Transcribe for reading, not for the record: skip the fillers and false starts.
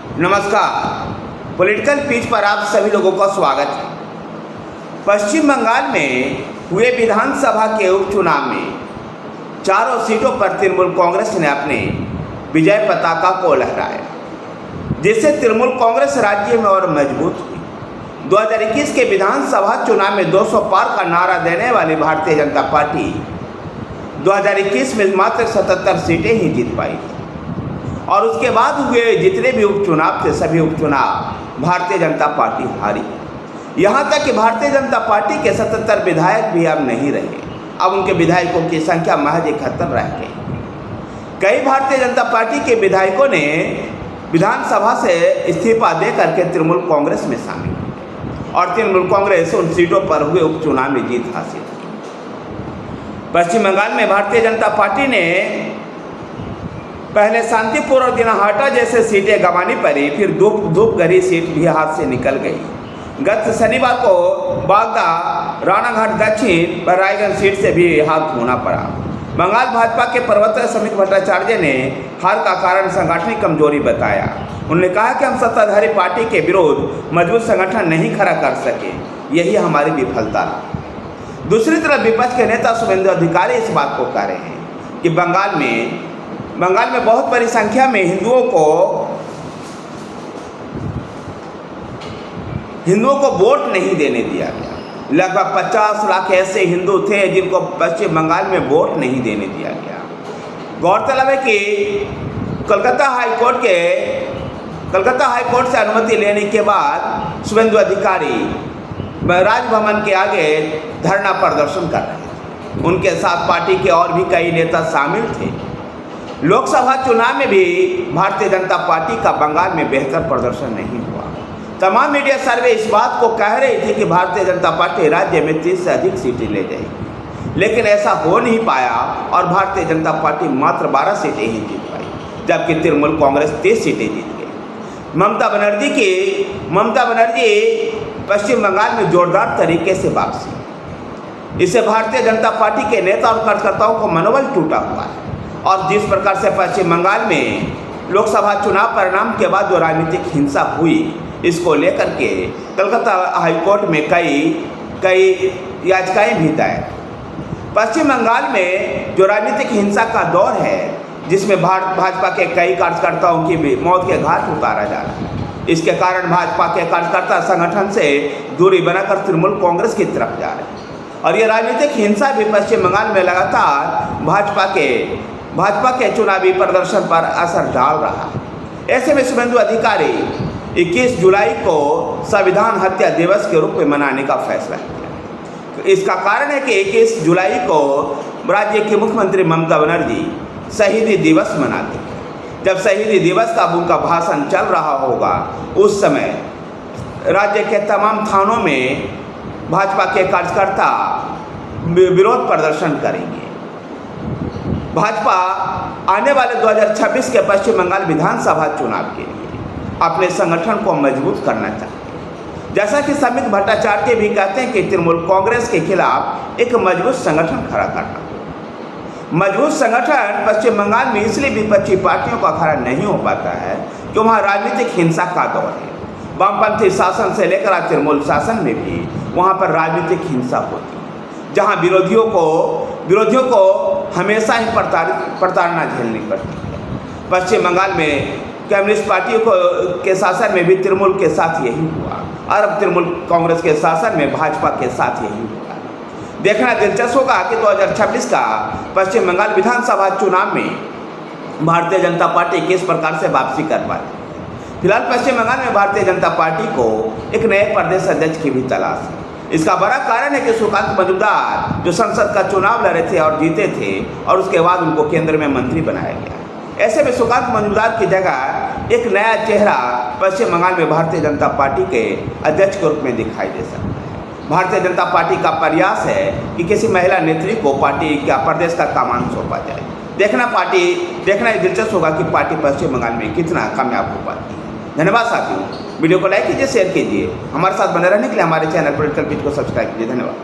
नमस्कार। Political pitch पर आप सभी लोगों का स्वागत है। पश्चिम बंगाल में हुए विधानसभा के उपचुनाव में चारों सीटों पर तृणमूल कांग्रेस ने अपने विजय पताका को लहराया, जिससे तृणमूल कांग्रेस राज्य में और मजबूत हुई। 2021 के विधानसभा चुनाव में 200 पार का नारा देने वाली भारतीय जनता पार्टी 2021 में मात्र 77 सीटें ही जीत पाई और उसके बाद हुए जितने भी उपचुनाव थे सभी उपचुनाव भारतीय जनता पार्टी हारी। यहाँ तक कि भारतीय जनता पार्टी के 77 विधायक भी अब नहीं रहे। अब उनके विधायकों की संख्या महज 71 रह गई। कई भारतीय जनता पार्टी के विधायकों ने विधानसभा से इस्तीफा दे करके तृणमूल कांग्रेस में शामिल हुए और तृणमूल कांग्रेस उन सीटों पर हुए उपचुनाव में जीत हासिल की। पश्चिम बंगाल में भारतीय जनता पार्टी ने पहले शांतिपुर और दिनाहाटा जैसे सीटें गंवानी पड़ी, फिर धूपगढ़ी सीट भी हाथ से निकल गई। गत शनिवार को बागदा, रानाघाट दक्षिण पर रायगंज सीट से भी हाथ धोना पड़ा। बंगाल भाजपा के प्रवक्ता समीक भट्टाचार्य ने हार का कारण सांगठनिक कमजोरी बताया। उन्होंने कहा कि हम सत्ताधारी पार्टी के विरोध मजबूत संगठन नहीं खड़ा कर सके, यही हमारी विफलता रही। दूसरी तरफ विपक्ष के नेता शुभेंदु अधिकारी इस बात को कह रहे हैं कि बंगाल में बहुत बड़ी संख्या में हिंदुओं को वोट नहीं देने दिया गया। लगभग 50 लाख ऐसे हिंदू थे जिनको पश्चिम बंगाल में वोट नहीं देने दिया गया। गौरतलब है कि कलकत्ता हाईकोर्ट से अनुमति लेने के बाद शुभेंदु अधिकारी राजभवन के आगे धरना प्रदर्शन कर रहे थे। उनके साथ पार्टी के और भी कई नेता शामिल थे। लोकसभा चुनाव में भी भारतीय जनता पार्टी का बंगाल में बेहतर प्रदर्शन नहीं हुआ। तमाम मीडिया सर्वे इस बात को कह रही थी कि भारतीय जनता पार्टी राज्य में 30 से अधिक सीटें ले जाएगी, लेकिन ऐसा हो नहीं पाया और भारतीय जनता पार्टी मात्र 12 सीटें ही जीत पाई, जबकि तृणमूल कांग्रेस 30 सीटें जीत गई। ममता बनर्जी पश्चिम बंगाल में जोरदार तरीके से वापसी। इससे भारतीय जनता पार्टी के नेता और कार्यकर्ताओं को मनोबल टूटा हुआ है और जिस प्रकार से पश्चिम बंगाल में लोकसभा चुनाव परिणाम के बाद जो राजनीतिक हिंसा हुई, इसको लेकर के कलकत्ता हाईकोर्ट में कई याचिकाएं भी दायर। पश्चिम बंगाल में जो राजनीतिक हिंसा का दौर है, जिसमें भाजपा के कई कार्यकर्ताओं की भी मौत के घाट उतारा जा रहा है, इसके कारण भाजपा के कार्यकर्ता संगठन से दूरी बनाकर तृणमूल कांग्रेस की तरफ जा रहे हैं और ये राजनीतिक हिंसा भी पश्चिम बंगाल में लगातार भाजपा के चुनावी प्रदर्शन पर असर डाल रहा है। ऐसे में शुभेंदु अधिकारी 21 जुलाई को संविधान हत्या दिवस के रूप में मनाने का फैसला किया। इसका कारण है कि 21 जुलाई को राज्य की मुख्यमंत्री ममता बनर्जी शहीदी दिवस मनाते हैं। जब शहीदी दिवस का उनका भाषण चल रहा होगा, उस समय राज्य के तमाम थानों में भाजपा के कार्यकर्ता विरोध प्रदर्शन करेंगे। भाजपा आने वाले 2026 के पश्चिम बंगाल विधानसभा चुनाव के लिए अपने संगठन को मजबूत करना चाहते हैं। जैसा कि समीक भट्टाचार्य भी कहते हैं कि तृणमूल कांग्रेस के खिलाफ एक मजबूत संगठन खड़ा करना। मजबूत संगठन पश्चिम बंगाल में इसलिए विपक्षी पार्टियों का खड़ा नहीं हो पाता है कि वहाँ राजनीतिक हिंसा का दौर है। वामपंथी शासन से लेकर तृणमूल शासन में भी वहाँ पर राजनीतिक हिंसा होती है, जहाँ विरोधियों को हमेशा ही प्रताड़ना झेलनी पड़ती है। पश्चिम बंगाल में कम्युनिस्ट पार्टियों के शासन में भी तृणमूल के साथ यही हुआ और अब तृणमूल कांग्रेस के शासन में भाजपा के साथ यही हुआ। देखना दिलचस्प होगा कि 2026 का पश्चिम बंगाल विधानसभा चुनाव में भारतीय जनता पार्टी किस प्रकार से वापसी कर पाती है। फिलहाल पश्चिम बंगाल में भारतीय जनता पार्टी को एक नए प्रदेश अध्यक्ष की भी तलाश है। इसका बड़ा कारण है कि सुकांत मजूमदार जो संसद का चुनाव लड़े थे और जीते थे और उसके बाद उनको केंद्र में मंत्री बनाया गया। ऐसे में सुकांत मजूमदार की जगह एक नया चेहरा पश्चिम बंगाल में भारतीय जनता पार्टी के अध्यक्ष के रूप में दिखाई दे सकता है। भारतीय जनता पार्टी का प्रयास है कि किसी महिला नेत्री को पार्टी का प्रदेश का कमान सौंपा जाए। देखना दिलचस्प होगा कि पार्टी पश्चिम बंगाल में कितना कामयाब हो पाती है। धन्यवाद साथियों, वीडियो को लाइक कीजिए, शेयर कीजिए। हमारे साथ बने रहने के लिए हमारे चैनल पॉलिटिकल पिच को सब्सक्राइब कीजिए। धन्यवाद।